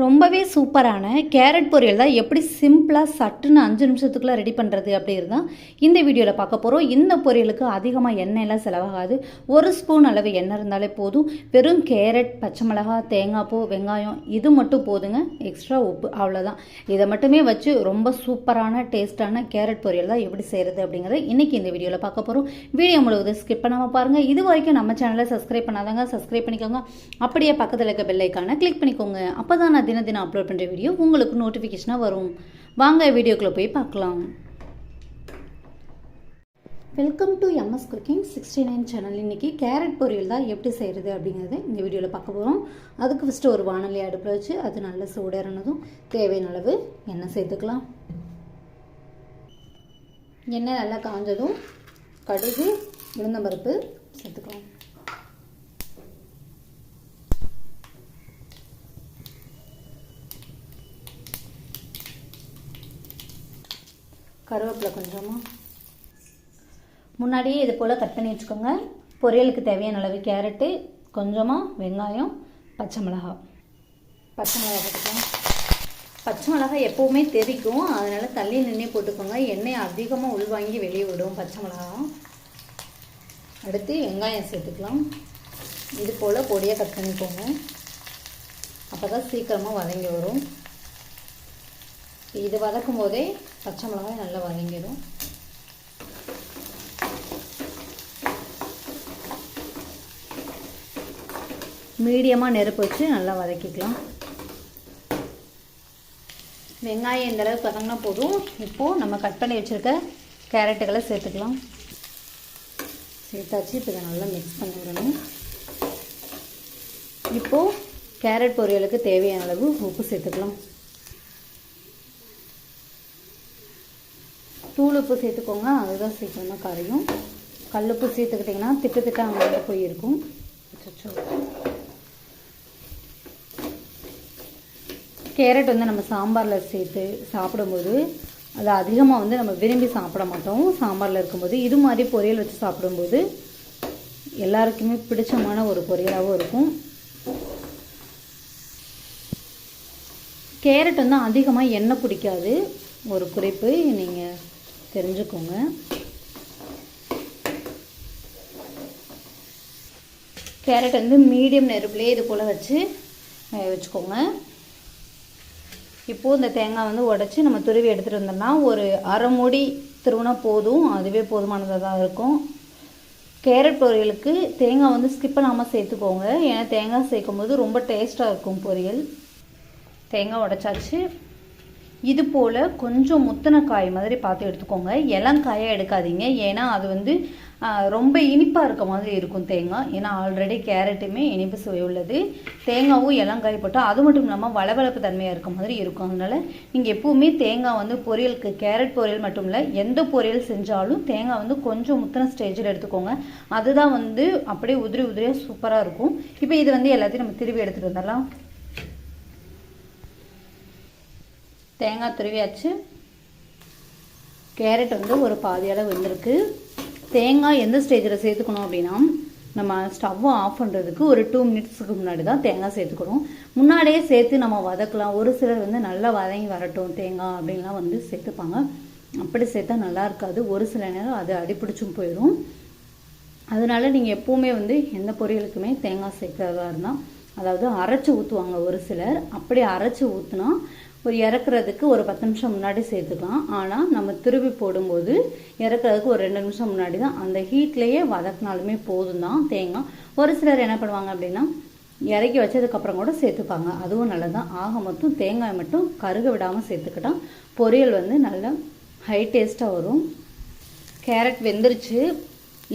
ரொம்பவே சூப்பரான கேரட் பொரியல் தான் எப்படி சிம்பிளாக சட்டுன்னு 5 நிமிஷத்துக்குள்ளே ரெடி பண்ணுறது அப்படிங்கிறது தான் இந்த வீடியோவில் பார்க்க போகிறோம். இந்த பொரியலுக்கு அதிகமாக எண்ணெயெல்லாம் செலவாகாது. 1 ஸ்பூன் அளவு எண்ணெய் இருந்தாலே போதும். வெறும் கேரட், பச்சை மிளகாய், தேங்காய் பூ, வெங்காயம் இது மட்டும் போதுங்க. எக்ஸ்ட்ரா உப்பு, அவ்வளோதான். இதை மட்டுமே வச்சு ரொம்ப சூப்பரான டேஸ்ட்டான கேரட் பொரியல் தான் எப்படி செய்கிறது அப்படிங்கிறத இன்றைக்கி இந்த வீடியோவில் பார்க்க போகிறோம். வீடியோ முழுவதும் ஸ்கிப் பண்ணாமல் பாருங்கள். இது வரைக்கும் நம்ம சேனலை சப்ஸ்கிரைப் பண்ணாதாங்க சப்ஸ்கிரைப் பண்ணிக்கோங்க. அப்படியே பக்கத்தில் இருக்க பெல் ஐக்கானை கிளிக் பண்ணிக்கோங்க. அப்போ தான் நான் தினம் அப்லோட் பண்ணுற வீடியோ உங்களுக்கு நோட்டிஃபிகேஷனாக வரும். வாங்க வீடியோக்குள்ளே போய் பார்க்கலாம். Welcome to MS cooking 69 channel. இன்றைக்கி கேரட் பொரியல் தான் எப்படி செய்கிறது அப்படிங்கிறது இந்த வீடியோவில் பார்க்க போகிறோம். அதுக்கு ஃபஸ்ட்டு ஒரு வானொலி அடுப்பில் வச்சு அது நல்ல சூடேறினதும் தேவையான அளவு எண்ணெய் சேர்த்துக்கலாம். எண்ணெய் நல்லா காஞ்சதும் கடுகு, உளுந்தம்பருப்பு சேர்த்துக்கலாம். கருவேப்பிலை கொஞ்சமாக முன்னாடியே இது போல் கட் பண்ணி வச்சுக்கோங்க. பொரியலுக்கு தேவையான அளவு கேரட்டு, கொஞ்சமாக வெங்காயம், பச்சை மிளகாய் போட்டுக்கோங்க. பச்சை மிளகாய் எப்போவுமே தெரிக்கும், அதனால் தள்ளி நின்று போட்டுக்கோங்க. எண்ணெய் அதிகமாக உள்வாங்கி வெளியே விடும் பச்சை மிளகாய். அடுத்து வெங்காயம் சேர்த்துக்கலாம். இது போல் பொடியாக கட் பண்ணிக்கோங்க, அப்போ தான் சீக்கிரமாக வதங்கி வரும். இது வதக்கும் போதே பச்சை மிளகாய் நல்லா வதங்கிடும். மீடியமாக நெருப்பு வச்சு நல்லா வதக்கிக்கலாம். வெங்காயம் இந்த அளவுக்கு வதங்கினா போதும். இப்போது நம்ம கட் பண்ணி வச்சுருக்க கேரட்டுகளை சேர்த்துக்கலாம். சேர்த்தாச்சு. இப்போ இதை நல்லா மிக்ஸ் பண்ணி விடணும். இப்போது கேரட் பொரியலுக்கு தேவையான அளவு உப்பு சேர்த்துக்கலாம். தூள் உப்பு சேர்த்துக்கோங்க, அதுதான் சீக்கிரமாக கரையும். கல்லுப்பு சேர்த்துக்கிட்டிங்கன்னா திட்டு அங்கே போயிருக்கும். கேரட் நம்ம சாம்பாரில் சேர்த்து சாப்பிடும்போது அது அதிகமாக நம்ம விரும்பி சாப்பிட மாட்டோம். சாம்பாரில் இருக்கும்போது இது மாதிரி பொரியல் வச்சு சாப்பிடும்போது எல்லாருக்குமே பிடிச்சமான ஒரு பொரியலாகவும் இருக்கும். கேரட் அதிகமாக எண்ணெய் பிடிக்காது, ஒரு குறிப்பு நீங்கள் தெரிஞ்சுக்கோங்க. கேரட் மீடியம் நெருப்புலேயே இது போல் வச்சு வச்சுக்கோங்க. இப்போது இந்த தேங்காய் உடச்சி நம்ம துருவி எடுத்துகிட்டு வந்தோம்னா ஒரு அரை மூடி திருவினா போதும், அதுவே போதுமானதாக தான் இருக்கும். கேரட் பொரியலுக்கு தேங்காய் ஸ்கிப் பண்ணாமல் சேர்த்துக்கோங்க, ஏன்னா தேங்காய் சேர்க்கும் போது ரொம்ப டேஸ்ட்டாக இருக்கும் பொரியல். தேங்காய் உடைச்சாச்சு. இது போல் கொஞ்சம் முத்தின காய் மாதிரி பார்த்து எடுத்துக்கோங்க. இளங்காயாக எடுக்காதீங்க, ஏன்னா அது ரொம்ப இனிப்பாக இருக்க மாதிரி இருக்கும் தேங்காய். ஏன்னா ஆல்ரெடி கேரட்டுமே இனிப்பு சுவை உள்ளது. தேங்காவும் இளங்காய் போட்டால் அது மட்டும் இல்லாமல் வளவளப்பு தன்மையாக இருக்க மாதிரி இருக்கும். அதனால் நீங்கள் எப்போவுமே தேங்காய் பொரியலுக்கு, கேரட் பொரியல் மட்டும் இல்லை எந்த பொரியல் செஞ்சாலும் தேங்காய் கொஞ்சம் முத்தின ஸ்டேஜில் எடுத்துக்கோங்க. அதுதான் அப்படியே உதிரி உதிரியாக சூப்பராக இருக்கும். இப்போ இது எல்லாத்தையும் நம்ம திருவி எடுத்துகிட்டு வந்துடலாம். தேங்காய் துருவியாச்சு. கேரட் ஒரு பாதி அளவு வெந்திருக்கு. தேங்காய் எந்த ஸ்டேஜில் சேர்த்துக்கணும் அப்படின்னா, நம்ம ஸ்டவ்வை ஆஃப் பண்ணுறதுக்கு ஒரு 2 மினிட்ஸுக்கு முன்னாடி தான் தேங்காய் சேர்த்துக்கணும். முன்னாடியே சேர்த்து நம்ம வதக்கலாம். ஒரு சிலர் நல்லா வதங்கி வரட்டும் தேங்காய் அப்படின்லாம் சேர்த்துப்பாங்க. அப்படி சேர்த்தா நல்லா இருக்காது. ஒரு சில நேரம் அது அடிப்பிடிச்சும் போயிடும். அதனால நீங்கள் எப்போவுமே எந்த பொரியலுக்குமே தேங்காய் சேர்க்கிறதா இருந்தால், அதாவது அரைச்சி ஊற்றுவாங்க ஒரு சிலர். அப்படி அரைச்சி ஊற்றுனா ஒரு இறக்குறதுக்கு ஒரு 10 நிமிஷம் முன்னாடி சேர்த்துக்கலாம். ஆனால் நம்ம திருப்பி போடும்போது இறக்குறதுக்கு ஒரு 2 நிமிஷம் முன்னாடி தான். அந்த ஹீட்லேயே வதக்கினாலுமே போதும் தான் தேங்காய். ஒரு சிலர் என்ன பண்ணுவாங்க அப்படின்னா இறக்கி வச்சதுக்கப்புறம் கூட சேர்த்துப்பாங்க, அதுவும் நல்லதான். ஆக மொத்தம் தேங்காய் மட்டும் கருக விடாமல் சேர்த்துக்கிட்டால் பொரியல் நல்லா ஹை டேஸ்ட்டாக வரும். கேரட் வெந்துருச்சு.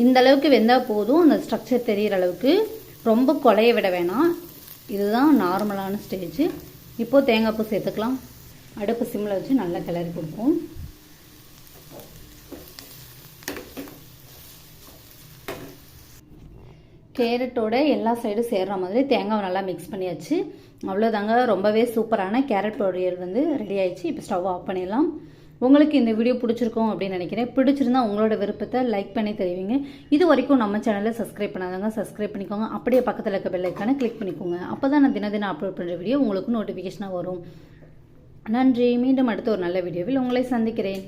இந்த அளவுக்கு வெந்தால் போதும், அந்த ஸ்ட்ரக்சர் தெரிகிற அளவுக்கு. ரொம்ப குழைய விட வேணாம், இதுதான் நார்மலான ஸ்டேஜ். இப்போது தேங்காய் பூ சேர்த்துக்கலாம். அடுப்பு சிம்மில் வச்சு நல்லா கிளறி கொடுப்போம். கேரட்டோட எல்லா சைடும் சேர்கிற மாதிரி தேங்காவை நல்லா மிக்ஸ் பண்ணியாச்சு. அவ்வளோதாங்க, ரொம்பவே சூப்பரான கேரட் பொரியல் ரெடி ஆயிடுச்சு. இப்போ ஸ்டவ் ஆஃப் பண்ணிடலாம். உங்களுக்கு இந்த வீடியோ பிடிச்சிருக்கும் அப்படின்னு நினைக்கிறேன். பிடிச்சிருந்தா உங்களோட விருப்பத்தை லைக் பண்ணி தெரிவிங்க. இது வரைக்கும் நம்ம சேனலை சப்ஸ்கிரைப் பண்ணாதவங்க சப்ஸ்கிரைப் பண்ணிக்கோங்க. அப்படியே பக்கத்தில் இருக்க பெல் ஐக்கானை கிளிக் பண்ணிக்கோங்க. அப்போ தான் நான் தினம் அப்லோட் பண்ணுற வீடியோ உங்களுக்கு நோட்டிஃபிகேஷனாக வரும். நன்றி. மீண்டும் அடுத்த ஒரு நல்ல வீடியோவில் உங்களை சந்திக்கிறேன்.